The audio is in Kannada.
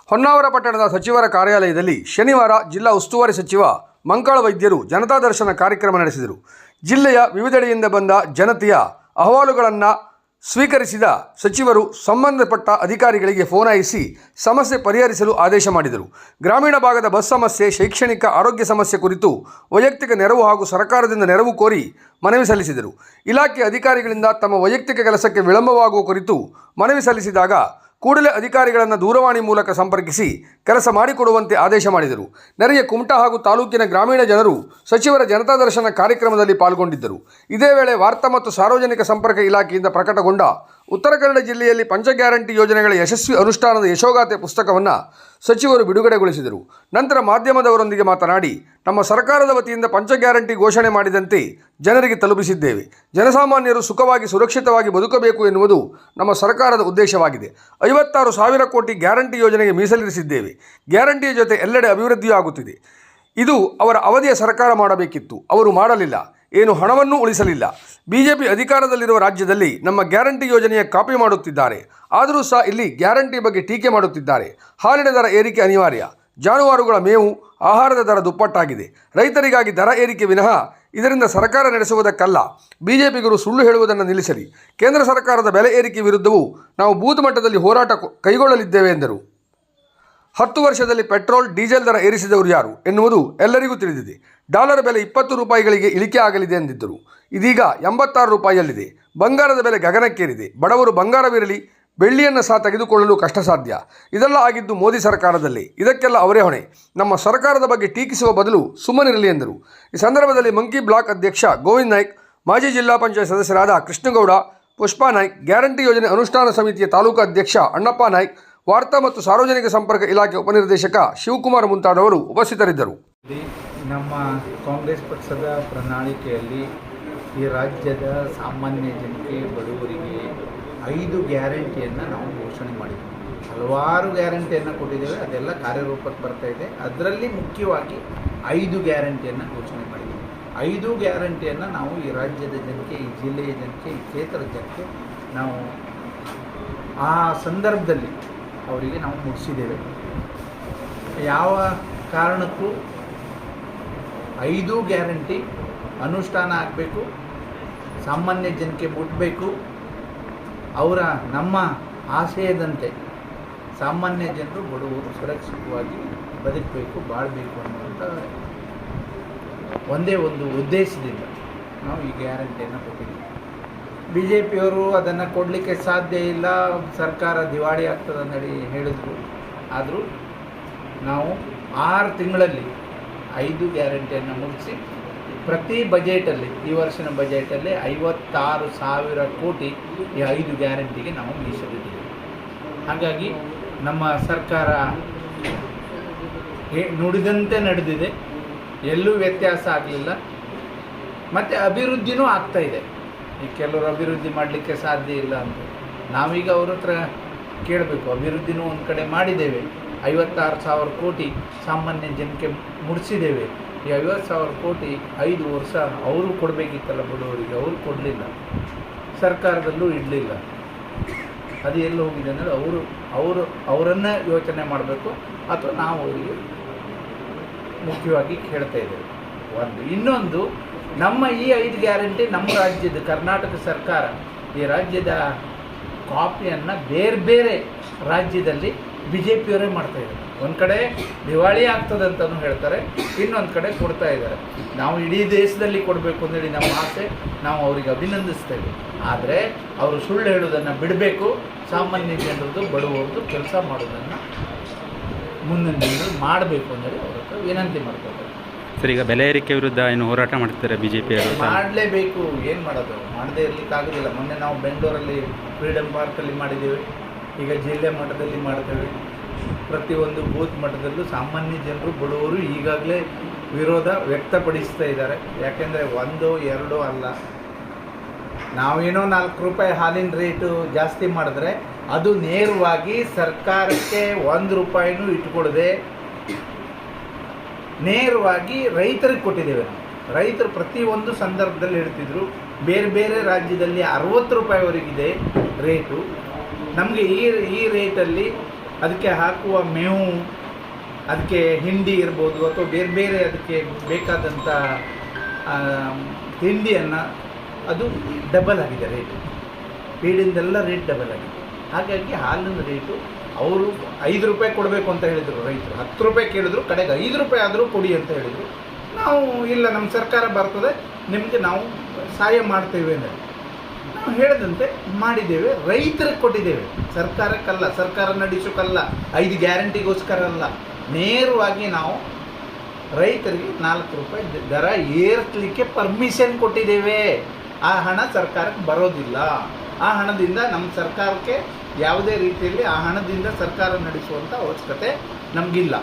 ಹೊನ್ನಾವರ ಪಟ್ಟಣದ ಸಚಿವರ ಕಾರ್ಯಾಲಯದಲ್ಲಿ ಶನಿವಾರ ಜಿಲ್ಲಾ ಉಸ್ತುವಾರಿ ಸಚಿವ ಮಂಕಾಳ ವೈದ್ಯರು ಜನತಾ ದರ್ಶನ ಕಾರ್ಯಕ್ರಮ ನಡೆಸಿದರು. ಜಿಲ್ಲೆಯ ವಿವಿಧೆಡೆಯಿಂದ ಬಂದ ಜನತೆಯ ಅಹವಾಲುಗಳನ್ನು ಸ್ವೀಕರಿಸಿದ ಸಚಿವರು ಸಂಬಂಧಪಟ್ಟ ಅಧಿಕಾರಿಗಳಿಗೆ ಫೋನಾಯಿಸಿ ಸಮಸ್ಯೆ ಪರಿಹರಿಸಲು ಆದೇಶ ಮಾಡಿದರು. ಗ್ರಾಮೀಣ ಭಾಗದ ಬಸ್ ಸಮಸ್ಯೆ, ಶೈಕ್ಷಣಿಕ, ಆರೋಗ್ಯ ಸಮಸ್ಯೆ ಕುರಿತು ವೈಯಕ್ತಿಕ ನೆರವು ಹಾಗೂ ಸರ್ಕಾರದಿಂದ ನೆರವು ಕೋರಿ ಮನವಿ ಸಲ್ಲಿಸಿದರು. ಇಲಾಖೆ ಅಧಿಕಾರಿಗಳಿಂದ ತಮ್ಮ ವೈಯಕ್ತಿಕ ಕೆಲಸಕ್ಕೆ ವಿಳಂಬವಾಗುವ ಕುರಿತು ಮನವಿ ಸಲ್ಲಿಸಿದಾಗ ಕೂಡಲೇ ಅಧಿಕಾರಿಗಳನ್ನು ದೂರವಾಣಿ ಮೂಲಕ ಸಂಪರ್ಕಿಸಿ ಕೆಲಸ ಮಾಡಿಕೊಡುವಂತೆ ಆದೇಶ ಮಾಡಿದರು. ನೆರೆಯ ಕುಮಟಾ ಹಾಗೂ ತಾಲೂಕಿನ ಗ್ರಾಮೀಣ ಜನರು ಸಚಿವರ ಜನತಾ ದರ್ಶನ ಕಾರ್ಯಕ್ರಮದಲ್ಲಿ ಪಾಲ್ಗೊಂಡಿದ್ದರು. ಇದೇ ವೇಳೆ ವಾರ್ತಾ ಮತ್ತು ಸಾರ್ವಜನಿಕ ಸಂಪರ್ಕ ಇಲಾಖೆಯಿಂದ ಪ್ರಕಟಗೊಂಡ ಉತ್ತರ ಕನ್ನಡ ಜಿಲ್ಲೆಯಲ್ಲಿ ಪಂಚ ಗ್ಯಾರಂಟಿ ಯೋಜನೆಗಳ ಯಶಸ್ವಿ ಅನುಷ್ಠಾನದ ಯಶೋಗಾಥೆ ಪುಸ್ತಕವನ್ನು ಸಚಿವರು ಬಿಡುಗಡೆಗೊಳಿಸಿದರು. ನಂತರ ಮಾಧ್ಯಮದವರೊಂದಿಗೆ ಮಾತನಾಡಿ, ನಮ್ಮ ಸರ್ಕಾರದ ವತಿಯಿಂದ ಪಂಚ ಗ್ಯಾರಂಟಿ ಘೋಷಣೆ ಮಾಡಿದಂತೆ ಜನರಿಗೆ ತಲುಪಿಸಿದ್ದೇವೆ. ಜನಸಾಮಾನ್ಯರು ಸುಖವಾಗಿ ಸುರಕ್ಷಿತವಾಗಿ ಬದುಕಬೇಕು ಎನ್ನುವುದು ನಮ್ಮ ಸರ್ಕಾರದ ಉದ್ದೇಶವಾಗಿದೆ. 56,000 ಕೋಟಿ ಗ್ಯಾರಂಟಿ ಯೋಜನೆಗೆ ಮೀಸಲಿರಿಸಿದ್ದೇವೆ. ಗ್ಯಾರಂಟಿಯ ಜೊತೆ ಎಲ್ಲೆಡೆ ಅಭಿವೃದ್ಧಿಯೂ ಆಗುತ್ತಿದೆ. ಇದು ಅವರ ಅವಧಿಯ ಸರ್ಕಾರ ಮಾಡಬೇಕಿತ್ತು, ಅವರು ಮಾಡಲಿಲ್ಲ. ಏನು ಹಣವನ್ನೂ ಉಳಿಸಲಿಲ್ಲ. ಬಿಜೆಪಿ ಅಧಿಕಾರದಲ್ಲಿರುವ ರಾಜ್ಯದಲ್ಲಿ ನಮ್ಮ ಗ್ಯಾರಂಟಿ ಯೋಜನೆಯ ಕಾಪಿ ಮಾಡುತ್ತಿದ್ದಾರೆ. ಆದರೂ ಸಹ ಇಲ್ಲಿ ಗ್ಯಾರಂಟಿ ಬಗ್ಗೆ ಟೀಕೆ ಮಾಡುತ್ತಿದ್ದಾರೆ. ಹಾಲಿನ ದರ ಏರಿಕೆ ಅನಿವಾರ್ಯ. ಜಾನುವಾರುಗಳ ಮೇವು, ಆಹಾರದ ದರ ದುಪ್ಪಟ್ಟಾಗಿದೆ. ರೈತರಿಗಾಗಿ ದರ ಏರಿಕೆ ವಿನಃ ಇದರಿಂದ ಸರ್ಕಾರ ನಡೆಸುವುದಕ್ಕಲ್ಲ. ಬಿಜೆಪಿಗರು ಸುಳ್ಳು ಹೇಳುವುದನ್ನು ನಿಲ್ಲಿಸಲಿ. ಕೇಂದ್ರ ಸರ್ಕಾರದ ಬೆಲೆ ಏರಿಕೆ ವಿರುದ್ಧವೂ ನಾವು ಬೂತ್ ಮಟ್ಟದಲ್ಲಿ ಹೋರಾಟ ಕೈಗೊಳ್ಳಲಿದ್ದೇವೆ ಎಂದರು. 10 ವರ್ಷದಲ್ಲಿ ಪೆಟ್ರೋಲ್, ಡೀಸೆಲ್ ದರ ಏರಿಸಿದವರು ಯಾರು ಎನ್ನುವುದು ಎಲ್ಲರಿಗೂ ತಿಳಿದಿದೆ. ಡಾಲರ್ ಬೆಲೆ 20 ರೂಪಾಯಿಗಳಿಗೆ ಇಳಿಕೆ ಆಗಲಿದೆ ಎಂದಿದ್ದರು. ಇದೀಗ 86 ರೂಪಾಯಿಯಲ್ಲಿದೆ. ಬಂಗಾರದ ಬೆಲೆ ಗಗನಕ್ಕೇರಿದೆ. ಬಡವರು ಬಂಗಾರವಿರಲಿ, ಬೆಳ್ಳಿಯನ್ನು ಸಹ ತೆಗೆದುಕೊಳ್ಳಲು ಕಷ್ಟ ಸಾಧ್ಯ. ಇದೆಲ್ಲ ಆಗಿದ್ದು ಮೋದಿ ಸರ್ಕಾರದಲ್ಲಿ. ಇದಕ್ಕೆಲ್ಲ ಅವರೇ ಹೊಣೆ. ನಮ್ಮ ಸರ್ಕಾರದ ಬಗ್ಗೆ ಟೀಕಿಸುವ ಬದಲು ಸುಮ್ಮನಿರಲಿ ಎಂದರು. ಈ ಸಂದರ್ಭದಲ್ಲಿ ಮಂಕಿ ಬ್ಲಾಕ್ ಅಧ್ಯಕ್ಷ ಗೋವಿಂದ್ ನಾಯ್ಕ್, ಮಾಜಿ ಜಿಲ್ಲಾ ಪಂಚಾಯತ್ ಸದಸ್ಯರಾದ ಕೃಷ್ಣಗೌಡ, ಪುಷ್ಪಾ ನಾಯ್ಕ್, ಗ್ಯಾರಂಟಿ ಯೋಜನೆ ಅನುಷ್ಠಾನ ಸಮಿತಿಯ ತಾಲೂಕು ಅಧ್ಯಕ್ಷ ಅಣ್ಣಪ್ಪ ನಾಯ್ಕ್, ವಾರ್ತಾ ಮತ್ತು ಸಾರ್ವಜನಿಕ ಸಂಪರ್ಕ ಇಲಾಖೆ ಉಪನಿರ್ದೇಶಕ ಶಿವಕುಮಾರ್ ಮುಂತಾದವರು ಉಪಸ್ಥಿತರಿದ್ದರು. ನಮ್ಮ ಕಾಂಗ್ರೆಸ್ ಪಕ್ಷದ ಪ್ರಣಾಳಿಕೆಯಲ್ಲಿ ಈ ರಾಜ್ಯದ ಸಾಮಾನ್ಯ ಜನತೆ, ಬಡವರಿಗೆ 5 ಗ್ಯಾರಂಟಿಯನ್ನು ನಾವು ಘೋಷಣೆ ಮಾಡಿದ್ದೀವಿ. ಹಲವಾರು ಗ್ಯಾರಂಟಿಯನ್ನು ಕೊಟ್ಟಿದ್ದೇವೆ, ಅದೆಲ್ಲ ಕಾರ್ಯರೂಪಕ್ಕೆ ಬರ್ತಾ ಇದೆ. ಅದರಲ್ಲಿ ಮುಖ್ಯವಾಗಿ 5 ಗ್ಯಾರಂಟಿಯನ್ನು ಘೋಷಣೆ ಮಾಡಿದ್ದೀವಿ. 5 ಗ್ಯಾರಂಟಿಯನ್ನು ನಾವು ಈ ರಾಜ್ಯದ ಜನತೆ, ಈ ಜಿಲ್ಲೆಯ ಜನತೆ, ಈ ಕ್ಷೇತ್ರದ ಜನತೆ ನಾವು ಆ ಸಂದರ್ಭದಲ್ಲಿ ಅವರಿಗೆ ನಾವು ಮುಗಿಸಿದ್ದೇವೆ. ಯಾವ ಕಾರಣಕ್ಕೂ 5 ಗ್ಯಾರಂಟಿ ಅನುಷ್ಠಾನ ಆಗಬೇಕು, ಸಾಮಾನ್ಯ ಜನಕ್ಕೆ ಮುಟ್ಟಬೇಕು. ಅವರ ನಮ್ಮ ಆಶಯದಂತೆ ಸಾಮಾನ್ಯ ಜನರು, ಬಡವರು ಸುರಕ್ಷಿತವಾಗಿ ಬದುಕಬೇಕು, ಬಾಳಬೇಕು ಅನ್ನುವಂಥ ಒಂದೇ ಒಂದು ಉದ್ದೇಶದಿಂದ ನಾವು ಈ ಗ್ಯಾರಂಟಿಯನ್ನು ಕೊಟ್ಟಿದ್ದೀವಿ. ಬಿ ಜೆ ಪಿಯವರು ಅದನ್ನು ಕೊಡಲಿಕ್ಕೆ ಸಾಧ್ಯ ಇಲ್ಲ, ಸರ್ಕಾರ ದಿವಾಳಿ ಆಗ್ತದೆ ಅಂತೇಳಿ ಹೇಳಿದ್ರು. ಆದರೂ ನಾವು 6 ತಿಂಗಳಲ್ಲಿ 5 ಗ್ಯಾರಂಟಿಯನ್ನು ಮುಗಿಸಿ ಪ್ರತಿ ಬಜೆಟಲ್ಲಿ, ಈ ವರ್ಷದ ಬಜೆಟಲ್ಲಿ 56,000 ಕೋಟಿ ಈ 5 ಗ್ಯಾರಂಟಿಗೆ ನಾವು ಮೀಸಲಿಟ್ಟಿದ್ದೇವೆ. ಹಾಗಾಗಿ ನಮ್ಮ ಸರ್ಕಾರ ನುಡಿದಂತೆ ನಡೆದಿದೆ, ಎಲ್ಲೂ ವ್ಯತ್ಯಾಸ ಆಗಲಿಲ್ಲ. ಮತ್ತು ಅಭಿವೃದ್ಧಿನೂ ಆಗ್ತಾಯಿದೆ. ಈ ಕೆಲವರು ಅಭಿವೃದ್ಧಿ ಮಾಡಲಿಕ್ಕೆ ಸಾಧ್ಯ ಇಲ್ಲ ಅಂತ ನಾವೀಗ ಅವ್ರ ಹತ್ರ ಕೇಳಬೇಕು. ಅಭಿವೃದ್ಧಿನೂ ಒಂದು ಕಡೆ ಮಾಡಿದ್ದೇವೆ. 56,000 ಕೋಟಿ ಸಾಮಾನ್ಯ ಜನಕ್ಕೆ ಮುಡಿಸಿದ್ದೇವೆ. ಈ 50,000 ಕೋಟಿ 5 ವರ್ಷ ಅವರು ಕೊಡಬೇಕಿತ್ತಲ್ಲ ಬಡವರಿಗೆ, ಅವರು ಕೊಡಲಿಲ್ಲ, ಸರ್ಕಾರದಲ್ಲೂ ಇಡಲಿಲ್ಲ. ಅದು ಎಲ್ಲಿ ಹೋಗಿದೆ ಅಂದರೆ ಅವರನ್ನು ಯೋಚನೆ ಮಾಡಬೇಕು, ಅಥವಾ ನಾವು ಅವರಿಗೆ ಮುಖ್ಯವಾಗಿ ಕೇಳ್ತಾ ಇದ್ದೇವೆ. ಇನ್ನೊಂದು, ನಮ್ಮ ಈ 5 ಗ್ಯಾರಂಟಿ ನಮ್ಮ ರಾಜ್ಯದ ಕರ್ನಾಟಕ ಸರ್ಕಾರ ಈ ರಾಜ್ಯದ ಕಾಪಿಯನ್ನು ಬೇರೆ ಬೇರೆ ರಾಜ್ಯದಲ್ಲಿ ಬಿ ಜೆ ಪಿಯವರೇ ಮಾಡ್ತಾಯಿದ್ದಾರೆ. ಒಂದು ಕಡೆ ದಿವಾಳಿ ಆಗ್ತದಂತಲೂ ಹೇಳ್ತಾರೆ, ಇನ್ನೊಂದು ಕಡೆ ಕೊಡ್ತಾ ಇದ್ದಾರೆ. ನಾವು ಇಡೀ ದೇಶದಲ್ಲಿ ಕೊಡಬೇಕು ಅಂತೇಳಿ ನಮ್ಮ ಆಸೆ, ನಾವು ಅವರಿಗೆ ಅಭಿನಂದಿಸ್ತೇವೆ. ಆದರೆ ಅವರು ಸುಳ್ಳು ಹೇಳೋದನ್ನು ಬಿಡಬೇಕು. ಸಾಮಾನ್ಯ ಜನರದ್ದು, ಬಡವರದ್ದು ಕೆಲಸ ಮಾಡೋದನ್ನು ಮುಂದಿನ ದಿನದಲ್ಲಿ ಮಾಡಬೇಕು ಅಂತೇಳಿ ಅವ್ರ ಹತ್ರ ವಿನಂತಿ ಮಾಡ್ತಾರೆ. ಸರ್, ಈಗ ಬೆಲೆ ಏರಿಕೆ ವಿರುದ್ಧ ಏನು ಹೋರಾಟ ಮಾಡ್ತಾರೆ ಬಿ ಜೆ ಪಿಯವರು? ಮಾಡಲೇಬೇಕು, ಏನು ಮಾಡೋದು, ಮಾಡದೇ ಇರಲಿಕ್ಕಾಗೋದಿಲ್ಲ. ಮೊನ್ನೆ ನಾವು ಬೆಂಗಳೂರಲ್ಲಿ ಫ್ರೀಡಮ್ ಪಾರ್ಕಲ್ಲಿ ಮಾಡಿದ್ದೇವೆ, ಈಗ ಜಿಲ್ಲೆ ಮಟ್ಟದಲ್ಲಿ ಮಾಡ್ತೇವೆ. ಪ್ರತಿಯೊಂದು ಬೂತ್ ಮಟ್ಟದಲ್ಲೂ ಸಾಮಾನ್ಯ ಜನರು, ಬಡವರು ಈಗಾಗಲೇ ವಿರೋಧ ವ್ಯಕ್ತಪಡಿಸ್ತಾ ಇದ್ದಾರೆ. ಯಾಕೆಂದರೆ 1, 2 ಅಲ್ಲ, ನಾವೇನೋ 4 ರೂಪಾಯಿ ಹಾಲಿನ ರೇಟು ಜಾಸ್ತಿ ಮಾಡಿದ್ರೆ ಅದು ನೇರವಾಗಿ ಸರ್ಕಾರಕ್ಕೆ 1 ರೂಪಾಯಿನೂ ಇಟ್ಕೊಡದೆ ನೇರವಾಗಿ ರೈತರಿಗೆ ಕೊಟ್ಟಿದ್ದೇವೆ. ರೈತರು ಪ್ರತಿಯೊಂದು ಸಂದರ್ಭದಲ್ಲಿ ಹೇಳ್ತಿದ್ರು, ಬೇರೆ ಬೇರೆ ರಾಜ್ಯದಲ್ಲಿ 60 ರೂಪಾಯಿವರೆಗಿದೆ ರೇಟು, ನಮಗೆ ಈ ರೇಟಲ್ಲಿ ಅದಕ್ಕೆ ಹಾಕುವ ಮೇವು, ಅದಕ್ಕೆ ಹಿಂಡಿ ಇರ್ಬೋದು ಅಥವಾ ಬೇರೆ ಬೇರೆ ಅದಕ್ಕೆ ಬೇಕಾದಂಥ ತಿಂಡಿಯನ್ನು ಅದು ಡಬಲ್ ಆಗಿದೆ ರೇಟ್. ಫೀಡಿಂದೆಲ್ಲ ರೇಟ್ ಡಬಲ್ ಆಗಿದೆ. ಹಾಗಾಗಿ ಹಾಲಿನ ರೇಟು ಅವರು 5 ರೂಪಾಯಿ ಕೊಡಬೇಕು ಅಂತ ಹೇಳಿದರು ರೈತರು. 10 ರೂಪಾಯಿ ಕೇಳಿದ್ರು, ಕಡೆಗೆ 5 ರೂಪಾಯಿ ಆದರೂ ಕೊಡಿ ಅಂತ ಹೇಳಿದರು. ನಾವು ಇಲ್ಲ, ನಮ್ಮ ಸರ್ಕಾರ ಬರ್ತದೆ, ನಿಮಗೆ ನಾವು ಸಹಾಯ ಮಾಡ್ತೇವೆ ಅಂದರೆ ನಾವು ಹೇಳಿದಂತೆ ಮಾಡಿದ್ದೇವೆ. ರೈತರಿಗೆ ಕೊಟ್ಟಿದ್ದೇವೆ, ಸರ್ಕಾರಕ್ಕಲ್ಲ, ಸರ್ಕಾರ ನಡೆಸೋಕ್ಕಲ್ಲ, 5 ಗ್ಯಾರಂಟಿಗೋಸ್ಕರ ಅಲ್ಲ. ನೇರವಾಗಿ ನಾವು ರೈತರಿಗೆ 4 ರೂಪಾಯಿ ದರ ಏರಿಸಲಿಕ್ಕೆ ಪರ್ಮಿಷನ್ ಕೊಟ್ಟಿದ್ದೇವೆ. ಆ ಹಣ ಸರ್ಕಾರಕ್ಕೆ ಬರೋದಿಲ್ಲ. ಆ ಹಣದಿಂದ ನಮ್ಮ ಸರ್ಕಾರಕ್ಕೆ ಯಾವುದೇ ರೀತಿಯಲ್ಲಿ ಆ ಹಣದಿಂದ ಸರ್ಕಾರ ನಡೆಸುವಂಥ ಅವಶ್ಯಕತೆ ನಮಗಿಲ್ಲ.